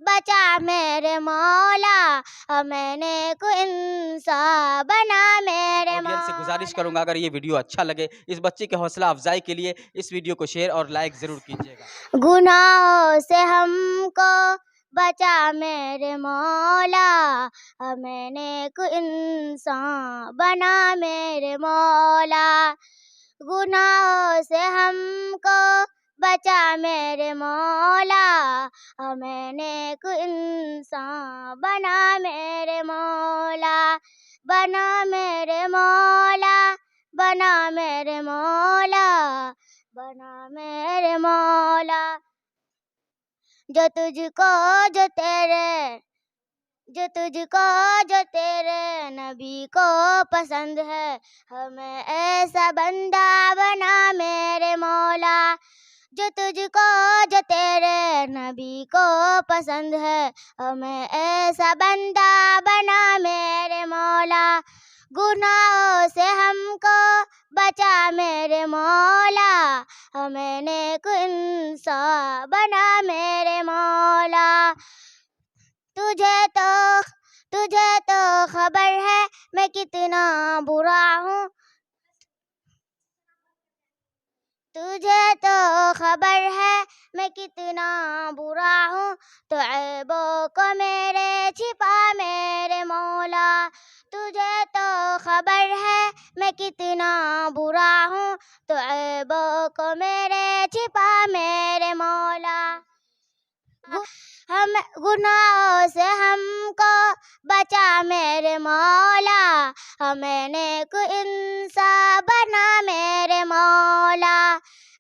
بچا میرے مولا، ہمیں نیک انسان بنا میرے آڈینس سے گزارش مولا۔ کروں گا اگر یہ ویڈیو اچھا لگے اس بچے کے حوصلہ افزائی کے لیے اس ویڈیو کو شیئر اور لائک ضرور کیجیے گا۔ گناہوں سے ہم کو بچا میرے مولا، ہمیں نیک انسان بنا میرے مولا۔ گناہوں سے ہم کو بچا میرے مولا، ہمیں نیک انسان بنا میرے مولا، بنا میرے مولا، بنا میرے مولا، بنا میرے مولا۔ جو تجھ کو جو تیرے نبی کو پسند ہے، ہمیں ایسا بندہ بنا میرے مولا۔ جو تیرے نبی کو پسند ہے، ہمیں ایسا بندہ بنا میرے مولا۔ گناہوں سے ہم کو بچا میرے مولا، ہمیں نیک انسان بنا میرے مولا۔ تجھے تو خبر ہے میں کتنا برا ہوں، تجھے تو خبر ہے میں کتنا برا ہوں، تو عیبوں کو میرے چھپا میرے مولا۔ تجھے تو خبر ہے میں کتنا برا ہوں، تو عیبوں کو میرے چھپا میرے مولا۔ گناہوں سے ہم کو بچا میرے مولا، ہمیں نیک انسان بنا میرے مولا،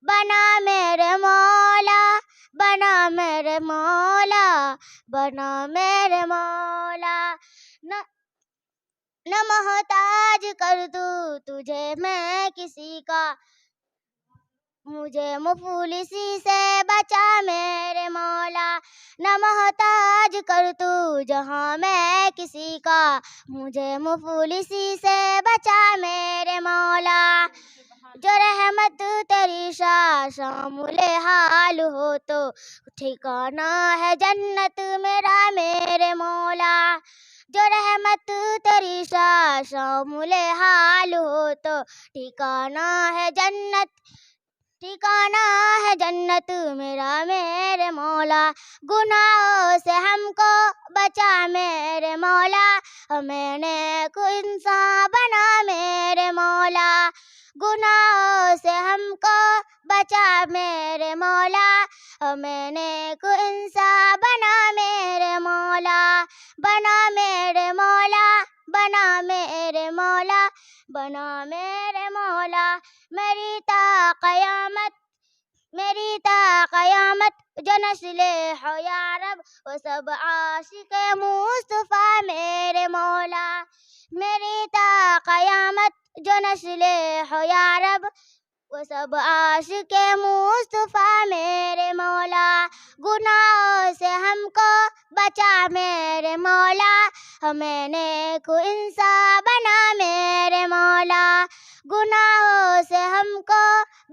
بنا میرے مولا، بنا میرے مولا، بنا میرے مولا۔ نہ محتاج کر دوں تجھے میں کسی کا، مجھے مفلسی سے بچا میرے مولا۔ نہ محتاج کر تو جہاں میں کسی کا، مجھے مفلسی سے بچا میرے مولا۔ جو رحمت تیری شامل حال ہو تو ٹھکانہ ہے جنت میرا میرے مولا۔ جو رحمت تیری شامل حال ہو تو ٹھکانہ ہے جنت، ٹھکانہ ہے جنت میرا میرے مولا۔ گناہوں سے ہم کو بچا میرے مولا، ہمیں نیک انسان بنا میرے مولا۔ گناہوں سے ہم کو بچا میرے مولا، ہمیں نیک انسان بنا میرے مولا، بنا میرے مولا، بنا میرے مولا، بنا میرے مولا۔ میری تا قیامت جو نسل ہو یا رب، وہ سب عاشق مصطفیٰ میرے مولا۔ میری تا قیامت جو نسل ہو یا رب، وہ سب عاشق مصطفیٰ میرے مولا۔ گناہوں سے ہم کو بچا میرے مولا، ہمیں نیک انسان بنا میرے مولا۔ گناہوں سے ہم کو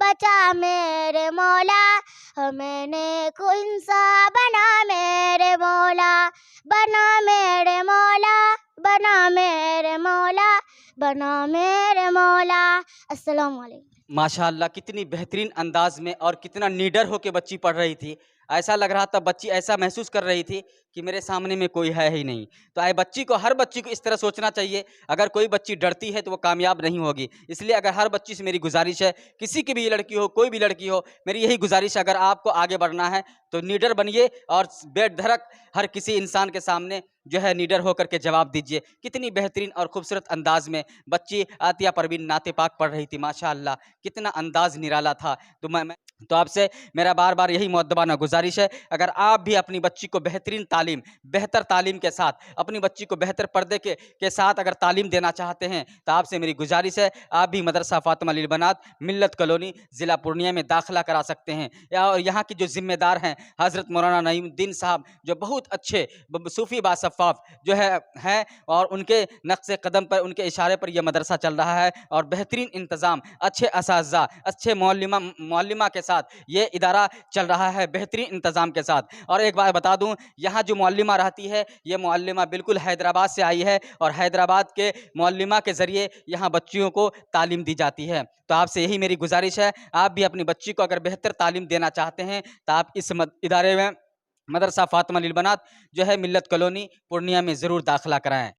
بچا میرے مولا، ہمیں نیک انسان بنا میرے مولا، بنا میرے مولا، بنا میرے مولا، بنا میرے مولا۔ السلام علیکم۔ ماشاءاللہ کتنی بہترین انداز میں اور کتنا نیڈر ہو کے بچی پڑھ رہی تھی۔ ایسا لگ رہا تھا بچی ایسا محسوس کر رہی تھی کہ میرے سامنے میں کوئی ہے ہی نہیں۔ تو ہر بچی کو اس طرح سوچنا چاہیے، اگر کوئی بچی ڈرتی ہے تو وہ کامیاب نہیں ہوگی۔ اس لیے اگر ہر بچی سے میری گزارش ہے، کسی کی بھی لڑکی ہو، کوئی بھی لڑکی ہو، میری یہی گزارش ہے، اگر آپ کو آگے بڑھنا ہے تو نیڈر بنیے اور بے دھڑک ہر کسی انسان کے سامنے جو ہے نیڈر ہو کر کے جواب دیجیے۔ کتنی بہترین اور خوبصورت انداز میں بچی عطیہ پروین نعت پاک پڑھ رہی تھی، ماشاءاللہ کتنا انداز نرالا تھا۔ تو آپ سے میرا بار بار یہی مؤدبانہ گزارش ہے، اگر آپ بھی اپنی بچی کو بہترین تعلیم، بہتر تعلیم کے ساتھ، اپنی بچی کو بہتر پردے کے ساتھ اگر تعلیم دینا چاہتے ہیں تو آپ سے میری گزارش ہے، آپ بھی مدرسہ فاطمہ للبنات ملت کالونی ضلع پورنیہ میں داخلہ کرا سکتے ہیں۔ اور یہاں کی جو ذمہ دار ہیں حضرت مولانا نعیم الدین صاحب، جو بہت اچھے صوفی باصفاف جو ہے اور ان کے نقش قدم پر، ان کے اشارے پر یہ مدرسہ چل رہا ہے، اور بہترین انتظام، اچھے اساتذہ، اچھے معلمہ کے ساتھ یہ ادارہ چل رہا ہے بہترین انتظام کے ساتھ۔ اور ایک بات بتا دوں، یہاں جو معلمہ رہتی ہے یہ معلمہ بالکل حیدرآباد سے آئی ہے، اور حیدرآباد کے معلمہ کے ذریعے یہاں بچیوں کو تعلیم دی جاتی ہے۔ تو آپ سے یہی میری گزارش ہے، آپ بھی اپنی بچی کو اگر بہتر تعلیم دینا چاہتے ہیں تو آپ اس ادارے میں مدرسہ فاطمہ للبنات جو ہے ملت کالونی پورنیہ میں ضرور داخلہ کرائیں۔